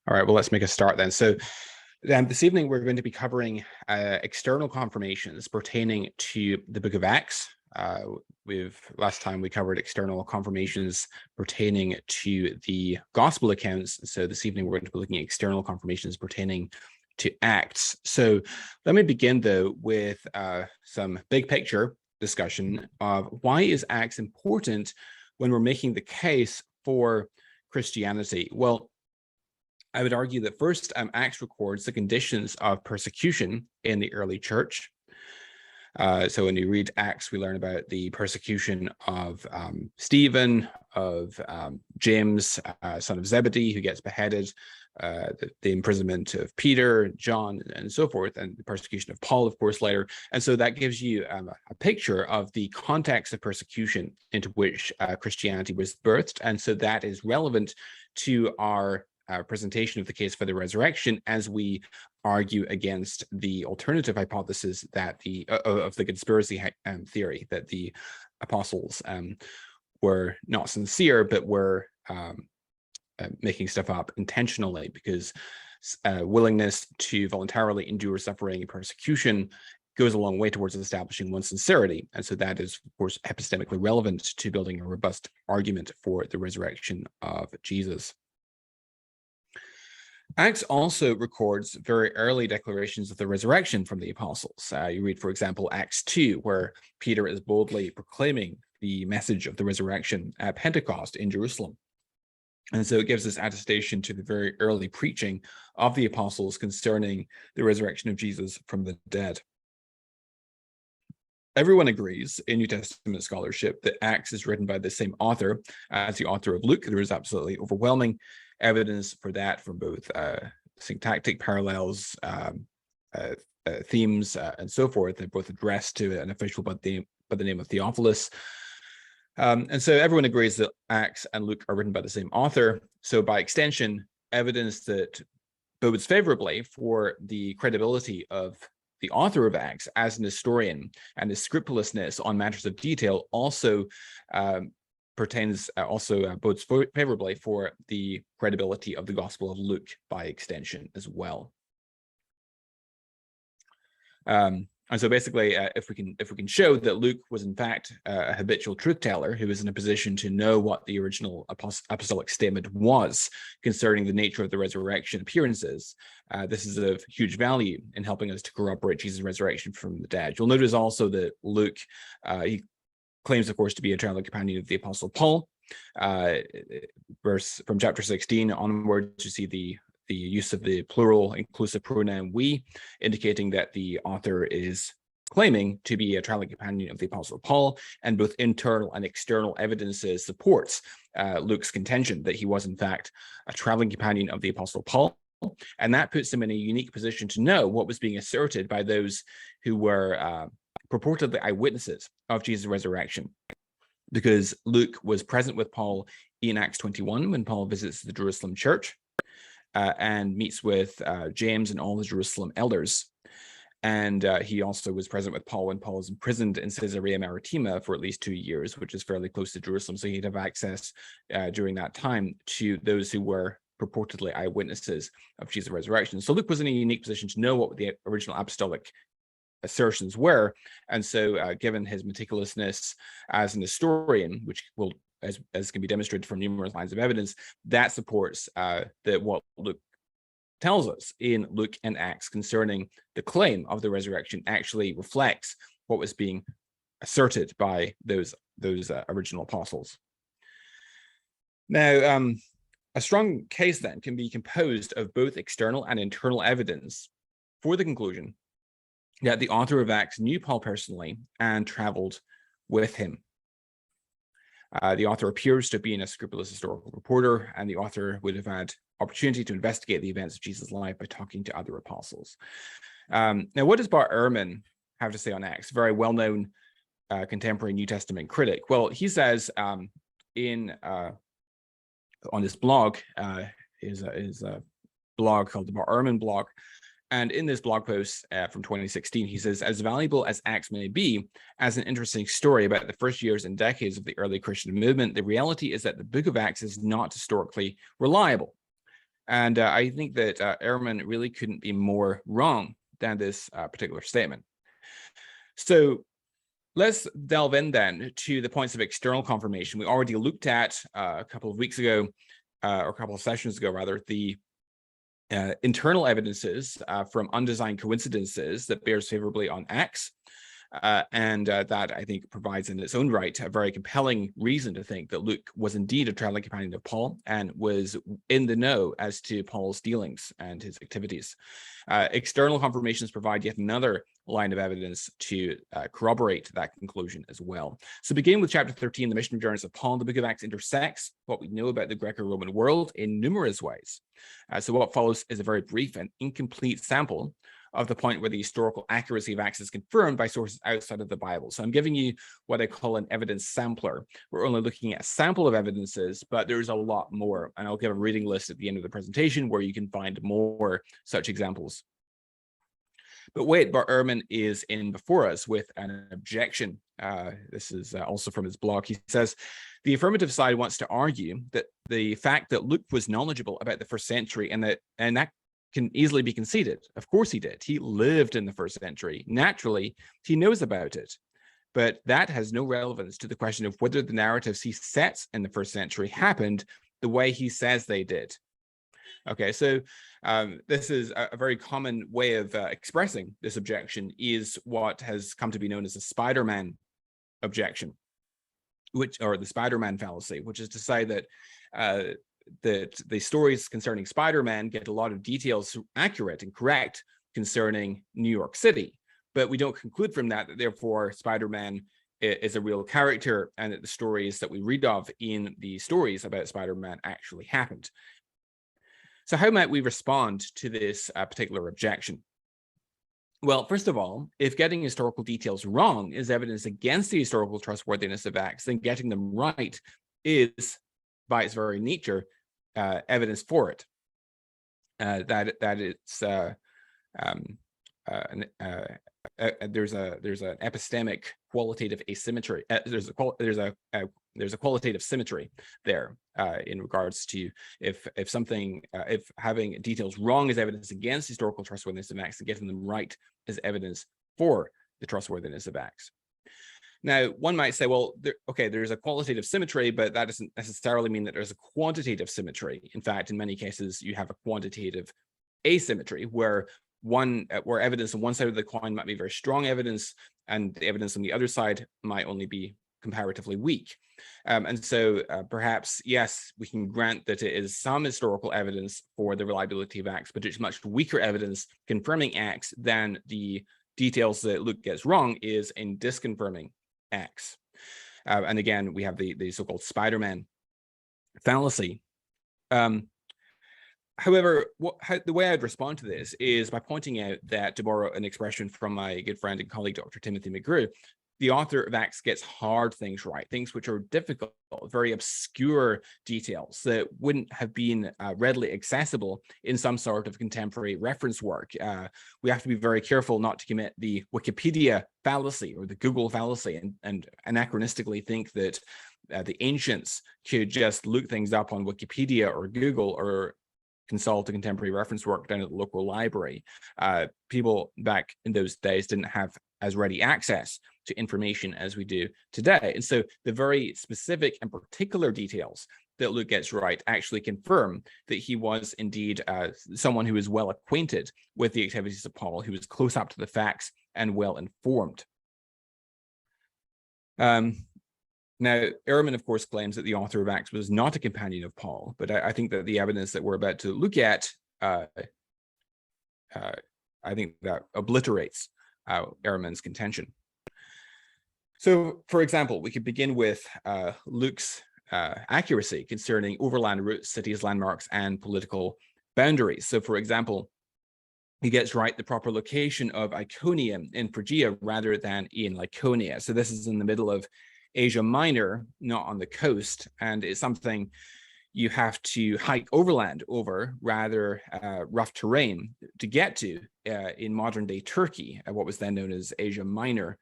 All right, well, let's make a start then. So this evening, we're going to be covering external confirmations pertaining to the book of Acts. Last time we covered external confirmations pertaining to the gospel accounts. So this evening, we're going to be looking at external confirmations pertaining to Acts. So let me begin, though, with some big picture discussion of why is Acts important when we're making the case for Christianity. Well, I would argue that first, Acts records the conditions of persecution in the early church. So when you read Acts, we learn about the persecution of Stephen, of James, son of Zebedee, who gets beheaded, the imprisonment of Peter, John, and so forth, and the persecution of Paul, of course, later. And so that gives you a picture of the context of persecution into which Christianity was birthed. And so that is relevant to our presentation of the case for the resurrection as we argue against the alternative hypothesis that of the conspiracy theory that the apostles were not sincere but were making stuff up intentionally, because willingness to voluntarily endure suffering and persecution goes a long way towards establishing one's sincerity. And so that is, of course, epistemically relevant to building a robust argument for the resurrection of Jesus. Acts also records very early declarations of the resurrection from the apostles. You read, for example, Acts 2, where Peter is boldly proclaiming the message of the resurrection at Pentecost in Jerusalem. And so it gives us attestation to the very early preaching of the apostles concerning the resurrection of Jesus from the dead. Everyone agrees in New Testament scholarship that Acts is written by the same author as the author of Luke. There is absolutely overwhelming evidence for that from both syntactic parallels, themes, and so forth. They're both addressed to an official by the name of Theophilus. And so everyone agrees that Acts and Luke are written by the same author. So by extension, evidence that bodes favorably for the credibility of the author of Acts as an historian and his scrupulousness on matters of detail also bodes favorably for the credibility of the Gospel of Luke by extension as well. And so basically, if we can show that Luke was in fact a habitual truth teller who was in a position to know what the original apostolic statement was concerning the nature of the resurrection appearances, this is of huge value in helping us to corroborate Jesus' resurrection from the dead. You'll notice also that Luke, he claims, of course, to be a traveling companion of the Apostle Paul. Verse from chapter 16 onwards, you see the use of the plural inclusive pronoun we, indicating that the author is claiming to be a traveling companion of the Apostle Paul, and both internal and external evidences supports Luke's contention that he was in fact a traveling companion of the Apostle Paul, and that puts him in a unique position to know what was being asserted by those who were purportedly eyewitnesses of Jesus' resurrection, because Luke was present with Paul in Acts 21 when Paul visits the Jerusalem church and meets with James and all the Jerusalem elders. And he also was present with Paul when Paul was imprisoned in Caesarea Maritima for at least 2 years, which is fairly close to Jerusalem. So he'd have access during that time to those who were purportedly eyewitnesses of Jesus' resurrection. So Luke was in a unique position to know what the original apostolic assertions were. And so given his meticulousness as an historian, which will, as can be demonstrated from numerous lines of evidence, that supports that what Luke tells us in Luke and Acts concerning the claim of the resurrection actually reflects what was being asserted by those original apostles. Now, a strong case then can be composed of both external and internal evidence for the conclusion that the author of Acts knew Paul personally and traveled with him. The author appears to have been a scrupulous historical reporter, and the author would have had opportunity to investigate the events of Jesus' life by talking to other apostles. Now, what does Bart Ehrman have to say on Acts? Very well-known contemporary New Testament critic. Well, he says on this blog, is a blog called the Bart Ehrman blog. And in this blog post from 2016, he says, as valuable as Acts may be as an interesting story about the first years and decades of the early Christian movement, the reality is that the book of Acts is not historically reliable. And I think that Ehrman really couldn't be more wrong than this particular statement. So let's delve in then to the points of external confirmation. We already looked at a couple of weeks ago, or a couple of sessions ago, rather, the internal evidences from undesigned coincidences that bears favorably on X. And that, I think, provides in its own right a very compelling reason to think that Luke was indeed a traveling companion of Paul and was in the know as to Paul's dealings and his activities. External confirmations provide yet another line of evidence to corroborate that conclusion as well. So beginning with chapter 13, the mission journeys of Paul, the book of Acts intersects what we know about the Greco-Roman world in numerous ways. So what follows is a very brief and incomplete sample of the point where the historical accuracy of Acts is confirmed by sources outside of the Bible. So I'm giving you what I call an evidence sampler. We're only looking at a sample of evidences, but there's a lot more. And I'll give a reading list at the end of the presentation where you can find more such examples. But wait, Ehrman is in before us with an objection. This is also from his blog. He says, the affirmative side wants to argue that the fact that Luke was knowledgeable about the first century and that can easily be conceded. Of course he did. He lived in the first century. Naturally, he knows about it. But that has no relevance to the question of whether the narratives he sets in the first century happened the way he says they did. Okay, so this is a very common way of expressing this objection, is what has come to be known as the Spider-Man objection, or the Spider-Man fallacy, which is to say that that the stories concerning Spider-Man get a lot of details accurate and correct concerning New York City, but we don't conclude from that therefore Spider-Man is a real character and that the stories that we read of in the stories about Spider-Man actually happened. So how might we respond to this particular objection? Well, first of all, if getting historical details wrong is evidence against the historical trustworthiness of Acts, then getting them right is, by its very nature, evidence for it. That it's there's an epistemic qualitative asymmetry. There's a qualitative symmetry there in regards to if having details wrong is evidence against historical trustworthiness of Acts, and getting them right is evidence for the trustworthiness of Acts. Now, one might say, well, there's a qualitative symmetry, but that doesn't necessarily mean that there's a quantitative symmetry. In fact, in many cases, you have a quantitative asymmetry where evidence on one side of the coin might be very strong evidence, and the evidence on the other side might only be comparatively weak. And so perhaps, yes, we can grant that it is some historical evidence for the reliability of Acts, but it's much weaker evidence confirming Acts than the details that Luke gets wrong is in disconfirming Acts. And again, we have the so-called Spider-Man fallacy. However, the way I'd respond to this is by pointing out that, to borrow an expression from my good friend and colleague, Dr. Timothy McGrew, the author of Acts gets hard things right, things which are difficult, very obscure details that wouldn't have been readily accessible in some sort of contemporary reference work. We have to be very careful not to commit the Wikipedia fallacy or the Google fallacy and anachronistically think that the ancients could just look things up on Wikipedia or Google or consult a contemporary reference work down at the local library. People back in those days didn't have as ready access to information as we do today. And so the very specific and particular details that Luke gets right actually confirm that he was indeed someone who is well acquainted with the activities of Paul, who was close up to the facts and well informed. Now, Ehrman, of course, claims that the author of Acts was not a companion of Paul, but I think that the evidence that we're about to look at, I think that obliterates Ehrman's contention. So, for example, we could begin with Luke's accuracy concerning overland routes, cities, landmarks, and political boundaries. So, for example, he gets right the proper location of Iconium in Phrygia rather than in Laconia. So this is in the middle of Asia Minor, not on the coast, and it's something you have to hike overland over rather rough terrain to get to in modern day Turkey, what was then known as Asia Minor.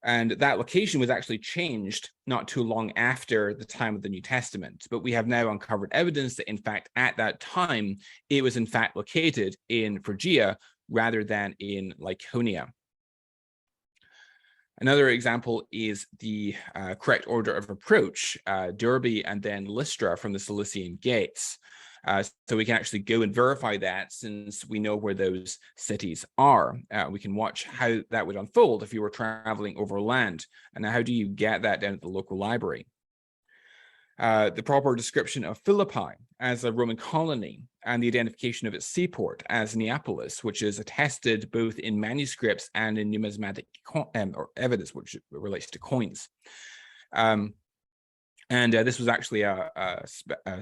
And that location was actually changed not too long after the time of the New Testament. But we have now uncovered evidence that, in fact, at that time, it was in fact located in Phrygia rather than in Lycaonia. Another example is the correct order of approach, Derbe and then Lystra from the Cilician Gates. So we can actually go and verify that, since we know where those cities are. We can watch how that would unfold if you were traveling overland. And now, how do you get that down at the local library? The proper description of Philippi as a Roman colony, and the identification of its seaport as Neapolis, which is attested both in manuscripts and in numismatic or evidence, which relates to coins. This was actually a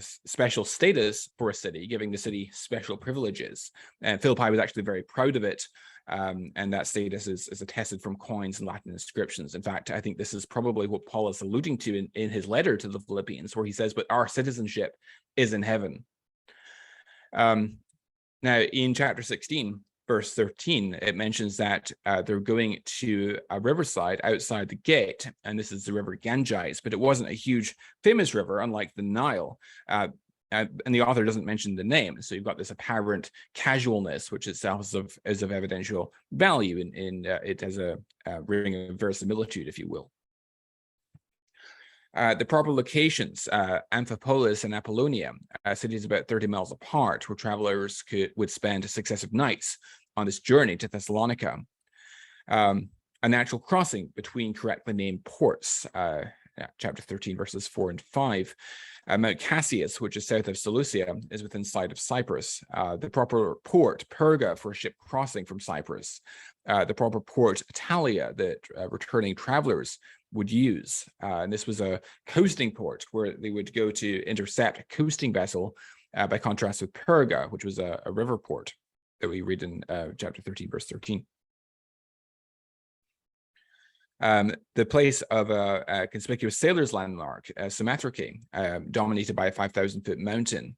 special status for a city, giving the city special privileges. And Philippi was actually very proud of it. And that status is attested from coins and Latin inscriptions. In fact, I think this is probably what Paul is alluding to in his letter to the Philippians, where he says, but our citizenship is in heaven. Now, in chapter 16, verse 13, it mentions that they're going to a riverside outside the gate, and this is the river Ganges, but it wasn't a huge famous river, unlike the Nile. And the author doesn't mention the name, so you've got this apparent casualness, which itself is of evidential value in it as a ring of verisimilitude, if you will. The proper locations, Amphipolis and Apollonia, cities about 30 miles apart, where travelers would spend successive nights on this journey to Thessalonica. A natural crossing between correctly named ports, chapter 13, verses 4 and 5. Mount Cassius, which is south of Seleucia, is within sight of Cyprus. The proper port, Perga, for a ship crossing from Cyprus. The proper port, Italia, that returning travelers would use. And this was a coasting port where they would go to intercept a coasting vessel, by contrast with Perga, which was a river port that we read in chapter 13, verse 13. The place of a conspicuous sailor's landmark, Samothrace, dominated by a 5,000-foot mountain.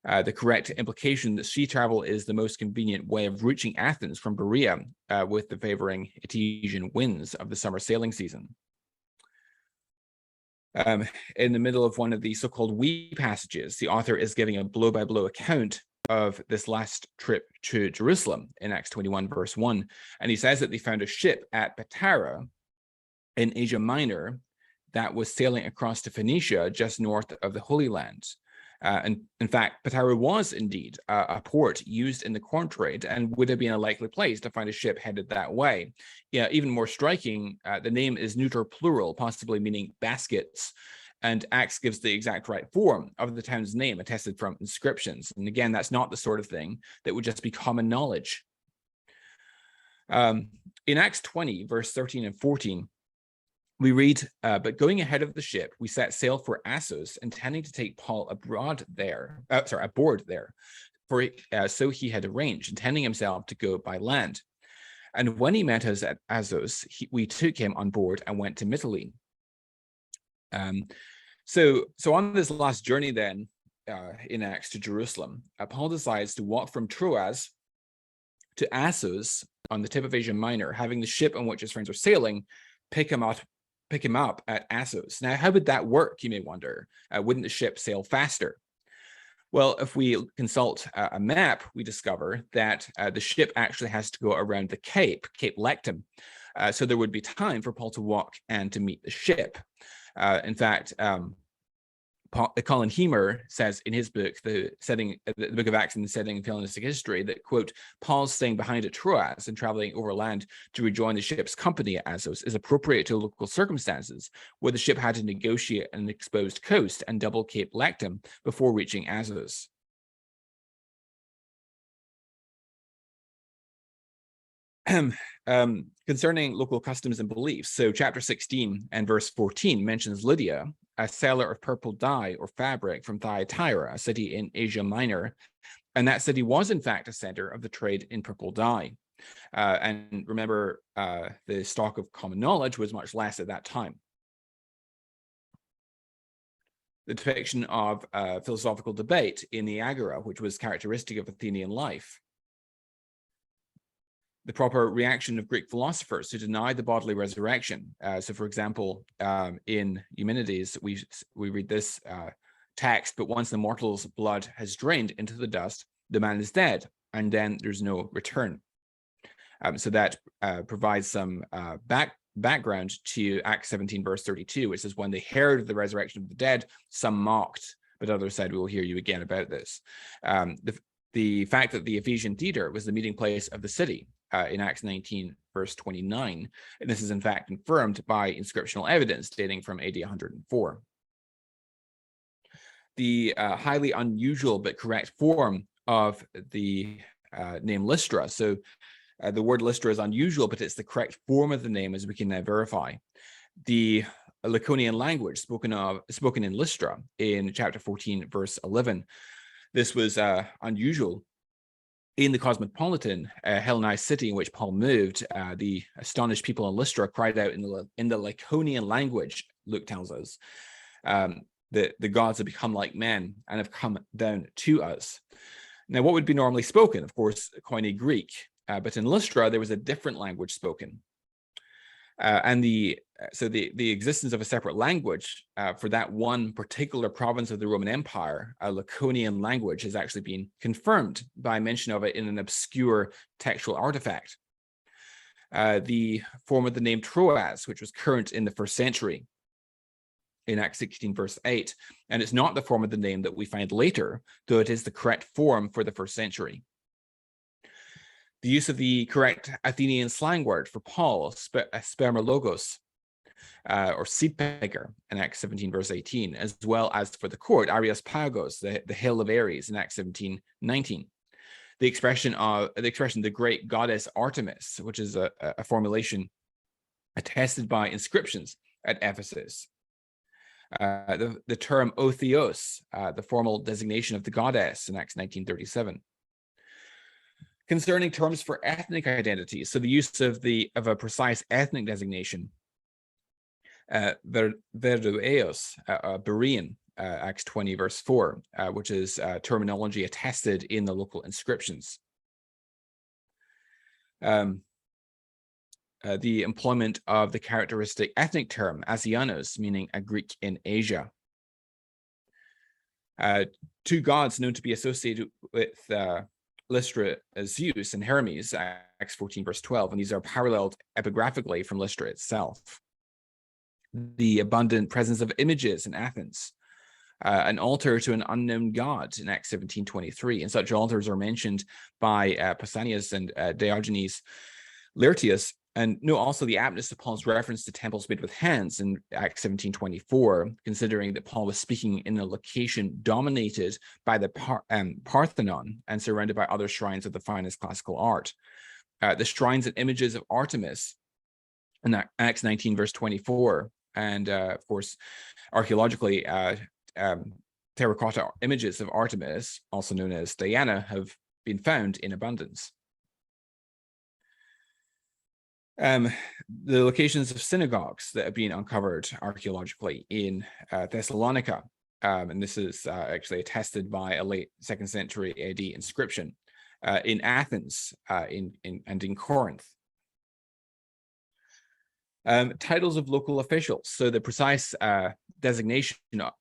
The correct implication that sea travel is the most convenient way of reaching Athens from Berea, with the favoring Etesian winds of the summer sailing season. In the middle of one of the so-called we passages, the author is giving a blow-by-blow account of this last trip to Jerusalem in Acts 21, verse 1. And he says that they found a ship at Patara in Asia Minor that was sailing across to Phoenicia, just north of the Holy Land. And in fact, Patara was indeed a port used in the corn trade, and would have been a likely place to find a ship headed that way. Yeah, even more striking, the name is neuter plural, possibly meaning baskets. And Acts gives the exact right form of the town's name, attested from inscriptions. And again, that's not the sort of thing that would just be common knowledge. In Acts 20, verse 13 and 14, we read, but going ahead of the ship, we set sail for Assos, intending to take Paul aboard there. For so he had arranged, intending himself to go by land. And when he met us at Assos, we took him on board and went to Mytilene. So on this last journey then, in Acts to Jerusalem, Paul decides to walk from Troas to Assos on the tip of Asia Minor, having the ship on which his friends were sailing pick him up at Assos. Now, how would that work, you may wonder? Wouldn't the ship sail faster? Well, if we consult a map, we discover that the ship actually has to go around the Cape Lectum. So there would be time for Paul to walk and to meet the ship. In fact, Colin Hemer says in his book, the Book of Acts and the Setting of Hellenistic History, that, quote, Paul's staying behind at Troas and traveling overland to rejoin the ship's company at Assos is appropriate to local circumstances, where the ship had to negotiate an exposed coast and double Cape Lectum before reaching Assos. Concerning local customs and beliefs, so chapter 16 and verse 14 mentions Lydia, a seller of purple dye or fabric from Thyatira, a city in Asia Minor, and that city was in fact a center of the trade in purple dye. And remember, the stock of common knowledge was much less at that time. The depiction of philosophical debate in the Agora, which was characteristic of Athenian life. the proper reaction of Greek philosophers who denied the bodily resurrection. So, for example, in Eumenides, we read this text, but once the mortal's blood has drained into the dust, the man is dead, and then there's no return. So that provides some background to Acts 17, verse 32, which is when they heard of the resurrection of the dead, some mocked, but others said, we will hear you again about this. The fact that the Ephesian theater was the meeting place of the city in Acts 19, verse 29, and this is in fact confirmed by inscriptional evidence dating from AD 104. The highly unusual but correct form of the name Lystra. So the word Lystra is unusual, but it's the correct form of the name, as we can now verify. The Laconian language spoken in Lystra in chapter 14, verse 11. This was unusual in the cosmopolitan Hellenized city in which Paul moved. The astonished people in Lystra cried out in the Laconian language, Luke tells us, the gods have become like men and have come down to us. Now, what would be normally spoken? Of course, Koine Greek, but in Lystra there was a different language spoken. And the existence of a separate language for that one particular province of the Roman Empire, a Laconian language, has actually been confirmed by mention of it in an obscure textual artifact. The form of the name Troas, which was current in the 1st century, in Acts 16, verse 8, and it's not the form of the name that we find later, though it is the correct form for the 1st century. The use of the correct Athenian slang word for Paul, spermologos, or seed picker, in Acts 17, verse 18, as well as for the court, Areospagos, the hill of Ares, in Acts 17, 19. The expression the great goddess Artemis, which is a formulation attested by inscriptions at Ephesus. The term Otheos, the formal designation of the goddess, in Acts 19:37. Concerning terms for ethnic identities, so the use of a precise ethnic designation, Verdueos, Berean, Acts 20, verse 4, which is terminology attested in the local inscriptions. The employment of the characteristic ethnic term Asianos, meaning a Greek in Asia. Two gods known to be associated with Lystra, Zeus and Hermes, Acts 14, verse 12, and these are paralleled epigraphically from Lystra itself. The abundant presence of images in Athens, an altar to an unknown god in Acts 17:23, and such altars are mentioned by Pausanias and Diogenes Laertius. And note also the aptness of Paul's reference to temples made with hands in Acts 17:24, considering that Paul was speaking in a location dominated by the Parthenon and surrounded by other shrines of the finest classical art. The shrines and images of Artemis in Acts 19, verse 24, and of course, archaeologically, terracotta images of Artemis, also known as Diana, have been found in abundance. The locations of synagogues that have been uncovered archaeologically in Thessalonica, and this is actually attested by a late 2nd century AD inscription in Athens and in Corinth. Titles of local officials. So the precise designation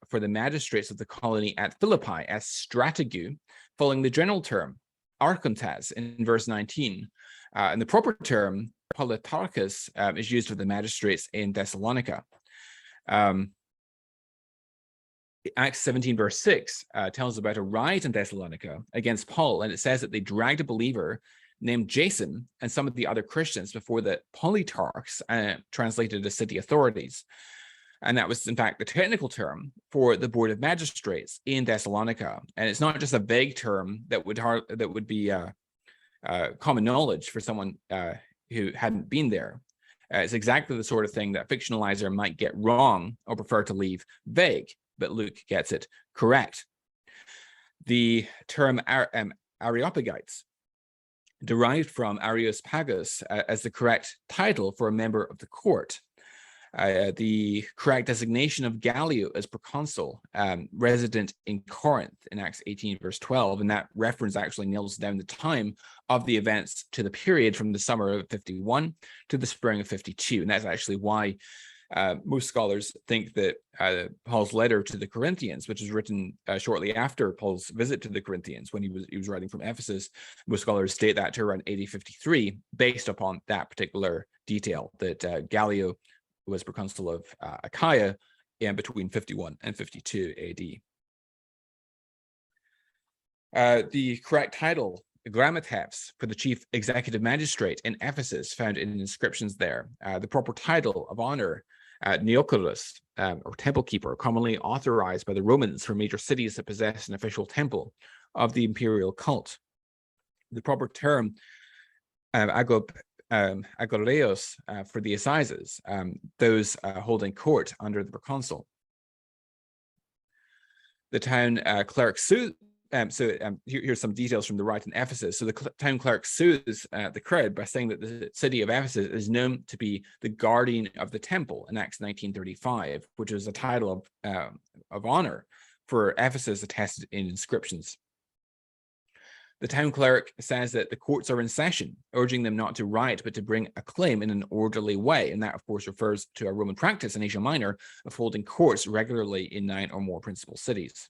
for the magistrates of the colony at Philippi as strategou, following the general term archontas in verse 19, and the proper term politarchus is used for the magistrates in Thessalonica. Acts 17, verse 6 tells about a riot in Thessalonica against Paul, and it says that they dragged a believer named Jason and some of the other Christians before the politarchs, translated as city authorities. And that was, in fact, the technical term for the board of magistrates in Thessalonica. And it's not just a vague term that would be common knowledge for someone who hadn't been there. It's exactly the sort of thing that a fictionalizer might get wrong or prefer to leave vague, but Luke gets it correct. The term Areopagites, derived from Areospagos as the correct title for a member of the court. The correct designation of Gallio as proconsul, resident in Corinth in Acts 18, verse 12, and that reference actually nails down the time of the events to the period from the summer of 51 to the spring of 52, and that's actually why most scholars think that Paul's letter to the Corinthians, which was written shortly after Paul's visit to the Corinthians when he was writing from Ephesus, most scholars state that to around AD 53, based upon that particular detail, that Gallio was proconsul of Achaia in between 51 and 52 AD. The correct title, Grammateps, for the chief executive magistrate in Ephesus, found in inscriptions there. The proper title of honor, Neoculus, or temple keeper, commonly authorized by the Romans for major cities that possess an official temple of the imperial cult. The proper term, agoreos, for the assizes, those holding court under the proconsul. The town cleric sued. Here's some details from the rite in Ephesus. So the town cleric sues the crowd by saying that the city of Ephesus is known to be the guardian of the temple in Acts 19:35, which is a title of honor for Ephesus attested in inscriptions. The town cleric says that the courts are in session, urging them not to riot, but to bring a claim in an orderly way. And that, of course, refers to a Roman practice in Asia Minor of holding courts regularly in 9 or more principal cities.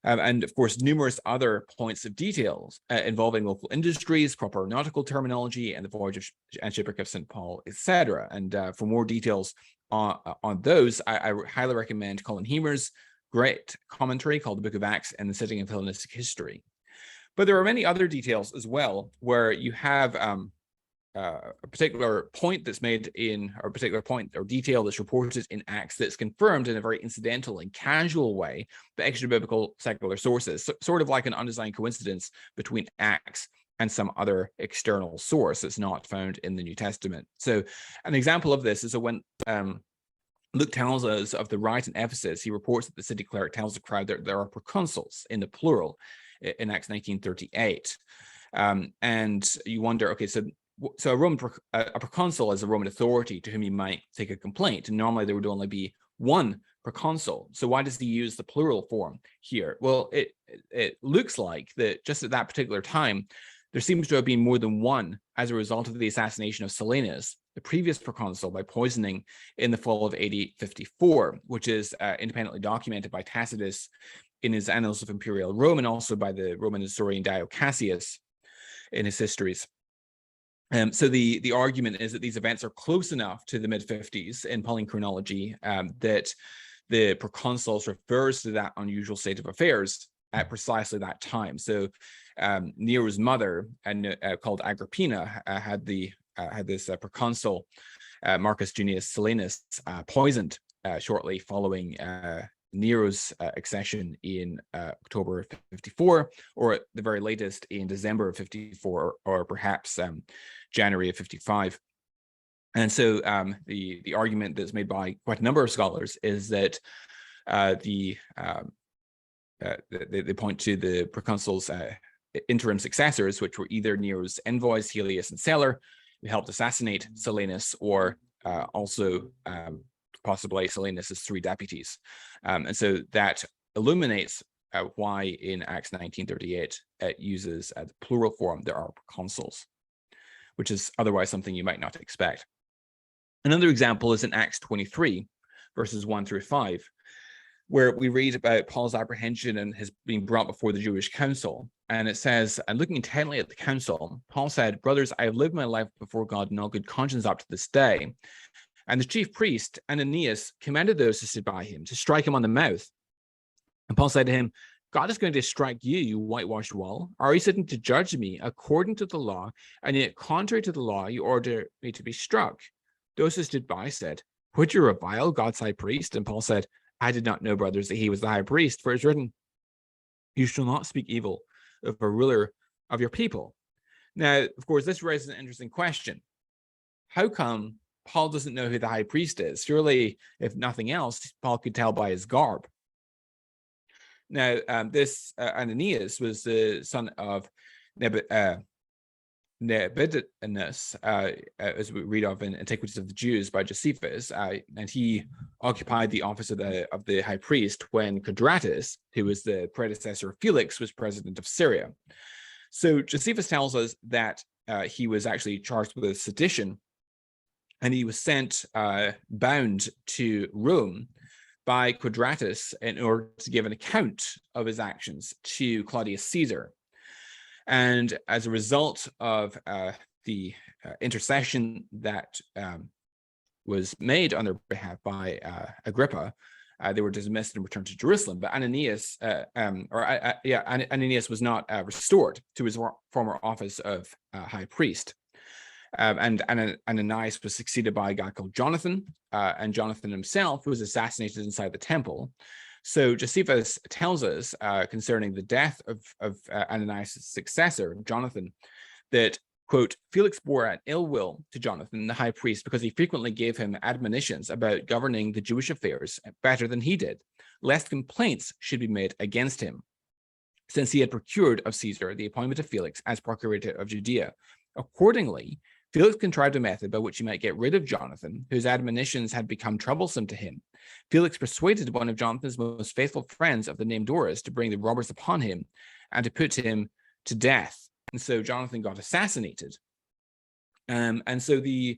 And, of course, numerous other points of details involving local industries, proper nautical terminology, and the voyage and shipwreck of St. Paul, etc. And for more details on those, I highly recommend Colin Hemer's great commentary called The Book of Acts and the Setting of Hellenistic History. But there are many other details as well, where you have a particular point that's made in, or a particular point or detail that's reported in Acts that's confirmed in a very incidental and casual way by extra-biblical secular sources, so, sort of like an undesigned coincidence between Acts and some other external source that's not found in the New Testament. So an example of this is when Luke tells us of the rite in Ephesus. He reports that the city cleric tells the crowd that there are proconsuls in the plural in Acts 19:38. And you wonder, okay, so a proconsul is a Roman authority to whom you might take a complaint. And normally there would only be one proconsul. So why does he use the plural form here? Well, it looks like that just at that particular time, there seems to have been more than one as a result of the assassination of Silenus, the previous proconsul, by poisoning in the fall of AD 54, which is independently documented by Tacitus in his Annals of Imperial Rome, and also by the Roman historian Dio Cassius in his histories. So the argument is that these events are close enough to the mid-50s in Pauline chronology that the proconsuls refers to that unusual state of affairs at precisely that time. So Nero's mother, called Agrippina, had this proconsul, Marcus Junius Silenus, poisoned shortly following Nero's accession in October of 54, or at the very latest in December of 54, or perhaps January of 55. And so the argument that's made by quite a number of scholars is that they point to the proconsul's interim successors, which were either Nero's envoys, Helius and Celer, who helped assassinate Silenus, or also possibly Silenus's 3 deputies. And so that illuminates why in Acts 19:38 it uses the plural form, there are proconsuls, which is otherwise something you might not expect. Another example is in Acts 23, verses 1 through 5, where we read about Paul's apprehension and his being brought before the Jewish council. And it says, and looking intently at the council, Paul said, "Brothers, I have lived my life before God in all good conscience up to this day." And the chief priest, Ananias, commanded those who stood by him to strike him on the mouth. And Paul said to him, "God is going to strike you, you whitewashed wall. Are you sitting to judge me according to the law, and yet contrary to the law you order me to be struck?" Those who stood by said, "Would you revile God's high priest?" And Paul said, "I did not know, brothers, that he was the high priest, for it is written, 'You shall not speak evil of a ruler of your people.'" Now, of course, this raises an interesting question. How come Paul doesn't know who the high priest is? Surely, if nothing else, Paul could tell by his garb. Now, this Ananias was the son of as we read of in Antiquities of the Jews by Josephus, and he occupied the office of the high priest when Quadratus, who was the predecessor of Felix, was president of Syria. So Josephus tells us that he was actually charged with sedition, and he was sent bound to Rome by Quadratus in order to give an account of his actions to Claudius Caesar. And as a result of the intercession that was made on their behalf by Agrippa, they were dismissed and returned to Jerusalem. But Ananias, Ananias was not restored to his former office of high priest. And Ananias was succeeded by a guy called Jonathan, and Jonathan himself was assassinated inside the temple. So Josephus tells us concerning the death of Ananias' successor, Jonathan, that, quote, Felix bore an ill will to Jonathan, the high priest, because he frequently gave him admonitions about governing the Jewish affairs better than he did, lest complaints should be made against him, since he had procured of Caesar the appointment of Felix as procurator of Judea. Accordingly, Felix contrived a method by which he might get rid of Jonathan, whose admonitions had become troublesome to him. Felix persuaded one of Jonathan's most faithful friends of the name Doris to bring the robbers upon him and to put him to death. And so Jonathan got assassinated. And so the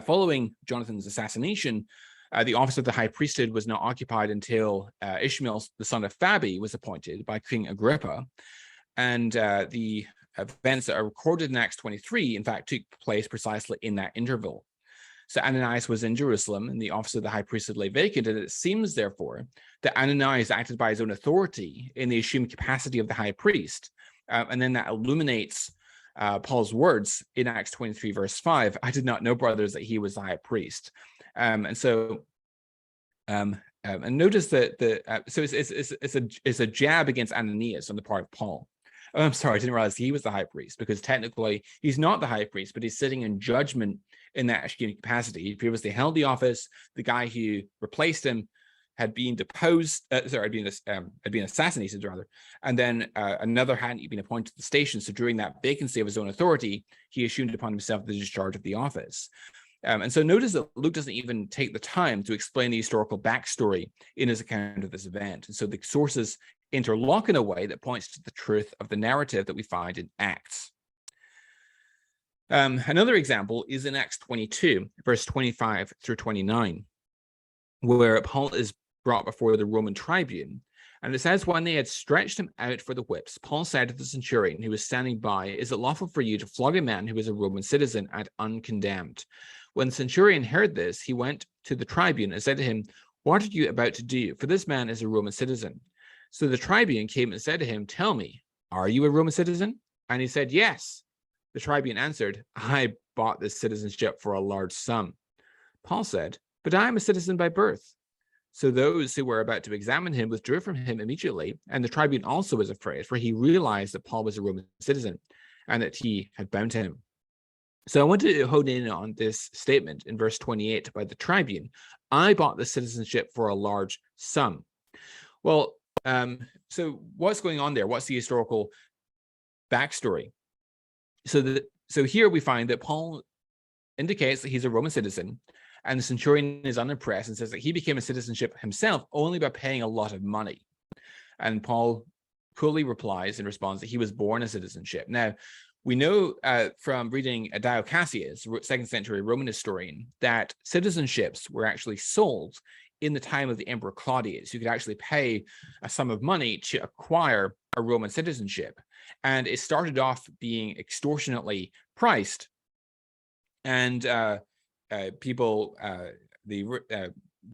following Jonathan's assassination, the office of the high priesthood was not occupied until Ishmael, the son of Phabi, was appointed by King Agrippa. And the events that are recorded in Acts 23, in fact, took place precisely in that interval. So Ananias was in Jerusalem, and the office of the high priesthood lay vacant, and it seems, therefore, that Ananias acted by his own authority in the assumed capacity of the high priest. And then that illuminates Paul's words in Acts 23, verse 5, I did not know, brothers, that he was the high priest. And notice that so it's a jab against Ananias on the part of Paul. Oh, I'm sorry, I didn't realize he was the high priest, because technically he's not the high priest, but he's sitting in judgment in that assumed capacity. He previously held the office. The guy who replaced him had been deposed, had been assassinated rather, and then another hadn't been appointed to the station. So during that vacancy of his own authority, he assumed upon himself the discharge of the office. And so notice that Luke doesn't even take the time to explain the historical backstory in his account of this event. And so the sources interlock in a way that points to the truth of the narrative that we find in Acts. Another example is in Acts 22, verse 25 through 29, where Paul is brought before the Roman tribune. And it says, when they had stretched him out for the whips, Paul said to the centurion who was standing by, is it lawful for you to flog a man who is a Roman citizen and uncondemned? When the centurion heard this, he went to the tribune and said to him, what are you about to do? For this man is a Roman citizen. So the tribune came and said to him, tell me, are you a Roman citizen? And he said, yes. The tribune answered, I bought this citizenship for a large sum. Paul said, but I am a citizen by birth. So those who were about to examine him withdrew from him immediately, and the tribune also was afraid, for he realized that Paul was a Roman citizen and that he had bound him. So I want to hone in on this statement in verse 28 by the tribune. I bought the citizenship for a large sum. Well, so what's going on there? What's the historical backstory? So here we find that Paul indicates that he's a Roman citizen, and the centurion is unimpressed and says that he became a citizenship himself only by paying a lot of money. And Paul coolly replies in response that he was born a citizenship. Now, we know from reading Dio Cassius, 2nd century Roman historian, that citizenships were actually sold in the time of the Emperor Claudius. You could actually pay a sum of money to acquire a Roman citizenship. And it started off being extortionately priced. And people, the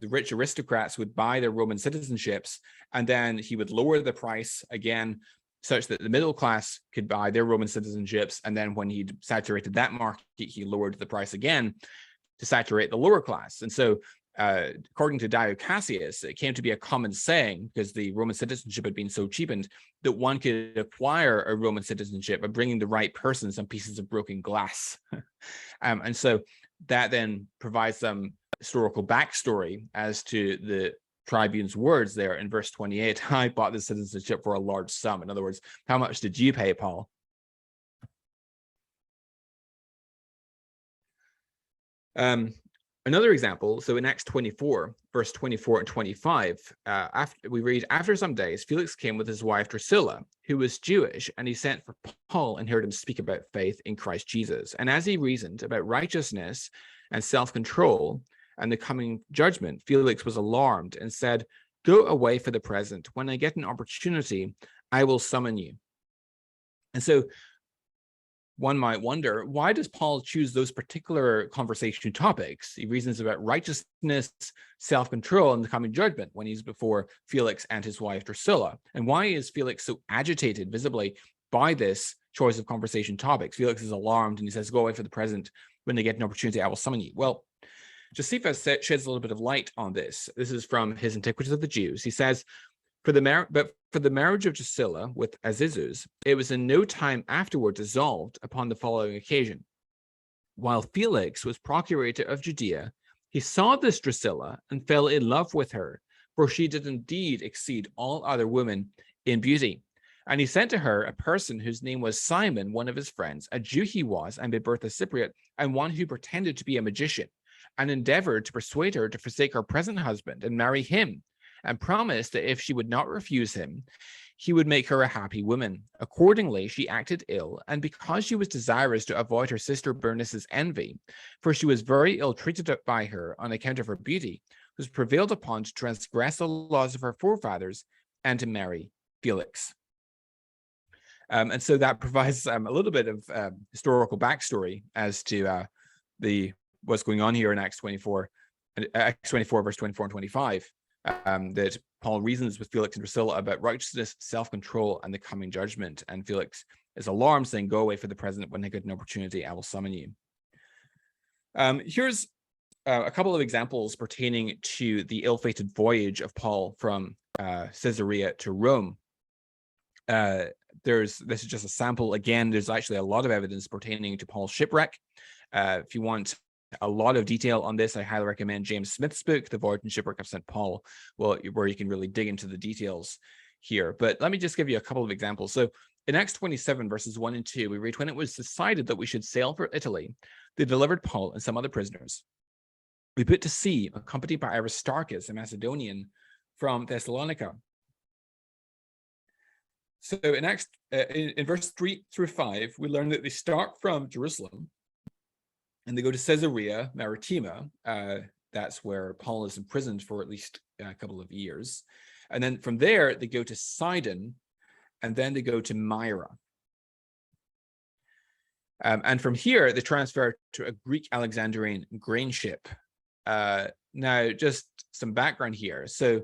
rich aristocrats would buy their Roman citizenships, and then he would lower the price again, such that the middle class could buy their Roman citizenships. And then when he'd saturated that market, he lowered the price again to saturate the lower class. And so according to Dio Cassius, it came to be a common saying, because the Roman citizenship had been so cheapened, that one could acquire a Roman citizenship by bringing the right person some pieces of broken glass. And so that then provides some historical backstory as to the tribune's words there in verse 28. I bought the citizenship for a large sum. In other words, how much did you pay, Paul? Another example, so in Acts 24, verse 24 and 25, we read, after some days, Felix came with his wife Drusilla, who was Jewish, and he sent for Paul and heard him speak about faith in Christ Jesus. And as he reasoned about righteousness and self-control and the coming judgment, Felix was alarmed and said, go away for the present. When I get an opportunity, I will summon you. And so one might wonder, why does Paul choose those particular conversation topics? He reasons about righteousness, self-control, and the coming judgment when he's before Felix and his wife Drusilla. And why is Felix so agitated visibly by this choice of conversation topics? Felix is alarmed and he says, go away for the present. When they get an opportunity, I will summon you. Well, Josephus sheds a little bit of light on this. This is from his Antiquities of the Jews. He says, for the marriage of Drusilla with Azizus, it was in no time afterward dissolved upon the following occasion. While Felix was procurator of Judea, he saw this Drusilla and fell in love with her, for she did indeed exceed all other women in beauty. And he sent to her a person whose name was Simon, one of his friends, a Jew he was, and by birth a Cypriot, and one who pretended to be a magician, and endeavored to persuade her to forsake her present husband and marry him, and promised that if she would not refuse him, he would make her a happy woman. Accordingly, she acted ill, and because she was desirous to avoid her sister Bernice's envy, for she was very ill treated by her on account of her beauty, was prevailed upon to transgress the laws of her forefathers and to marry Felix. And so that provides a little bit of historical backstory as to what's going on here in Acts 24, verse 24 and 25. That Paul reasons with Felix and Drusilla about righteousness, self-control, and the coming judgment. And Felix is alarmed, saying, go away for the present. When I get an opportunity, I will summon you. Here's a couple of examples pertaining to the ill-fated voyage of Paul from Caesarea to Rome. This is just a sample. Again, there's actually a lot of evidence pertaining to Paul's shipwreck. If you want a lot of detail on this, I highly recommend James Smith's book, The Voyage and Shipwreck of St. Paul, where you can really dig into the details here. But let me just give you a couple of examples. So in Acts 27, verses 1 and 2, we read, when it was decided that we should sail for Italy, they delivered Paul and some other prisoners. We put to sea, accompanied by Aristarchus, a Macedonian from Thessalonica. So in verse 3 through 5, we learn that they start from Jerusalem, and they go to Caesarea Maritima. That's where Paul is imprisoned for at least a couple of years. And then from there, they go to Sidon, and then they go to Myra. And from here, they transfer to a Greek Alexandrian grain ship. Now, just some background here. So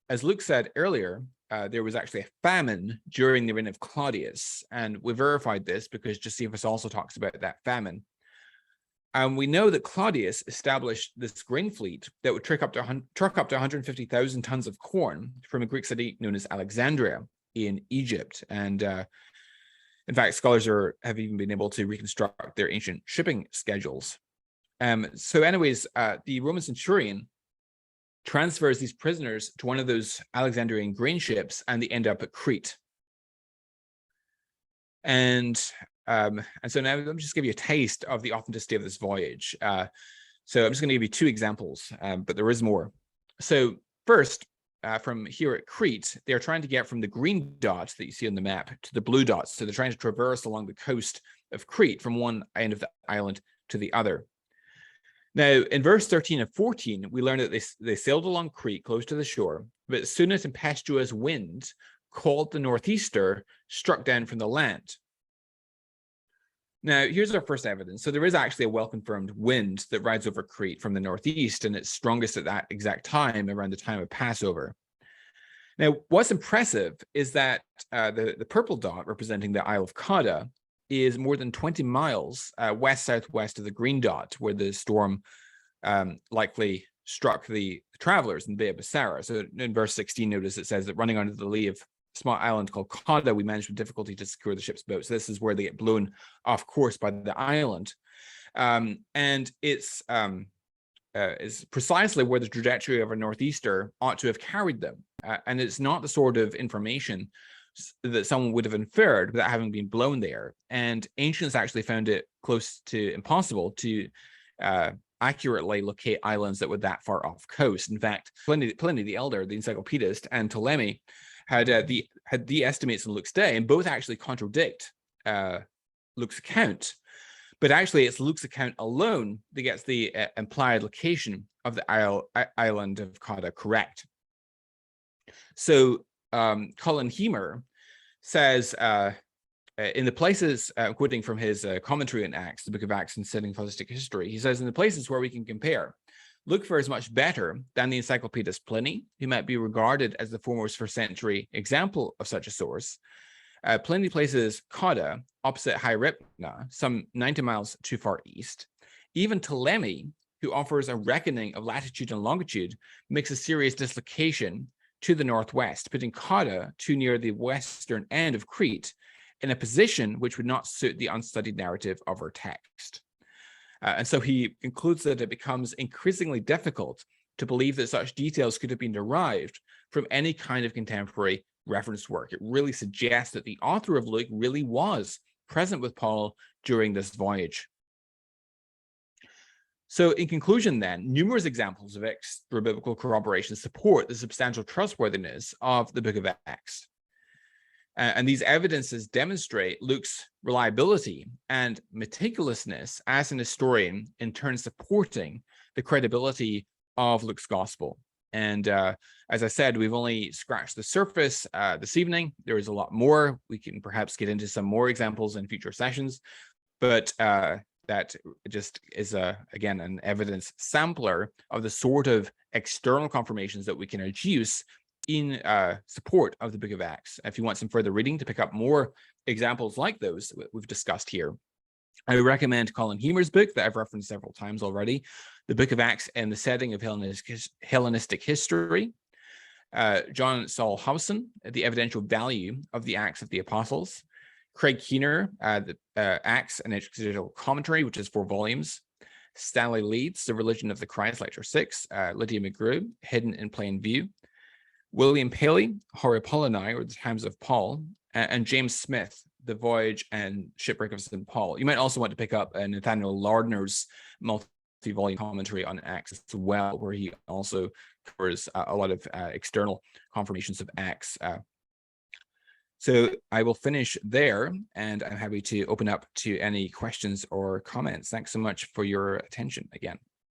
as Luke said earlier, there was actually a famine during the reign of Claudius. And we verified this because Josephus also talks about that famine. And we know that Claudius established this grain fleet that would truck up to 150,000 tons of corn from a Greek city known as Alexandria in Egypt. And in fact, scholars have even been able to reconstruct their ancient shipping schedules. So anyways, the Roman centurion transfers these prisoners to one of those Alexandrian grain ships, and they end up at Crete. And so now let me just give you a taste of the authenticity of this voyage. So I'm just going to give you two examples, but there is more. So first, from here at Crete, they're trying to get from the green dots that you see on the map to the blue dots. So they're trying to traverse along the coast of Crete from one end of the island to the other. Now, in verse 13 and 14, we learn that they sailed along Crete close to the shore, but soon a tempestuous wind called the northeaster struck down from the land. Now, here's our first evidence. So there is actually a well-confirmed wind that rides over Crete from the northeast, and it's strongest at that exact time, around the time of Passover. Now, what's impressive is that the purple dot representing the Isle of Cauda is more than 20 miles west-southwest of the green dot, where the storm likely struck the travelers in the Bay of Basara. So in verse 16, notice it says that running under the lee of a small island called Cauda, we managed with difficulty to secure the ship's boat. So this is where they get blown off course by the island. And it's precisely where the trajectory of a northeaster ought to have carried them. And it's not the sort of information that someone would have inferred without having been blown there. And ancients actually found it close to impossible to accurately locate islands that were that far off coast. In fact, Pliny the Elder, the encyclopedist, and Ptolemy had the estimates in Luke's day, and both actually contradict Luke's account. But actually, it's Luke's account alone that gets the implied location of the island of Cauda correct. So Colin Hemer says, in the places, quoting from his commentary on Acts, the book of Acts and studying Hellenistic history, he says, in the places where we can compare, Luke fares much better than the encyclopedist Pliny, who might be regarded as the foremost first-century example of such a source. Pliny places Cauda opposite Hierepna, some 90 miles too far east. Even Ptolemy, who offers a reckoning of latitude and longitude, makes a serious dislocation to the northwest, putting Cauda too near the western end of Crete, in a position which would not suit the unstudied narrative of our text. And so he concludes that it becomes increasingly difficult to believe that such details could have been derived from any kind of contemporary reference work. It really suggests that the author of Luke really was present with Paul during this voyage. So in conclusion then, numerous examples of extra-biblical corroboration support the substantial trustworthiness of the book of Acts. And these evidences demonstrate Luke's reliability and meticulousness as an historian, in turn supporting the credibility of Luke's gospel. And as I said, we've only scratched the surface this evening. There is a lot more. We can perhaps get into some more examples in future sessions, but that just is, again, an evidence sampler of the sort of external confirmations that we can adduce in support of the book of Acts. If you want some further reading to pick up more examples like those that we've discussed here, I would recommend Colin Hemer's book that I've referenced several times already, The Book of Acts and the Setting of Hellenistic History. John Saul Howson, The Evidential Value of the Acts of the Apostles. Craig Keener, the Acts and Exegetical Commentary, which is 4 volumes. Stanley Leeds, The Religion of the Christ, Lecture 6. Lydia McGrew, Hidden in Plain View. William Paley, Hora Paulini, or the Times of Paul, and James Smith, The Voyage and Shipwreck of St. Paul. You might also want to pick up Nathaniel Lardner's multi-volume commentary on Acts as well, where he also covers a lot of external confirmations of Acts. So I will finish there, and I'm happy to open up to any questions or comments. Thanks so much for your attention again.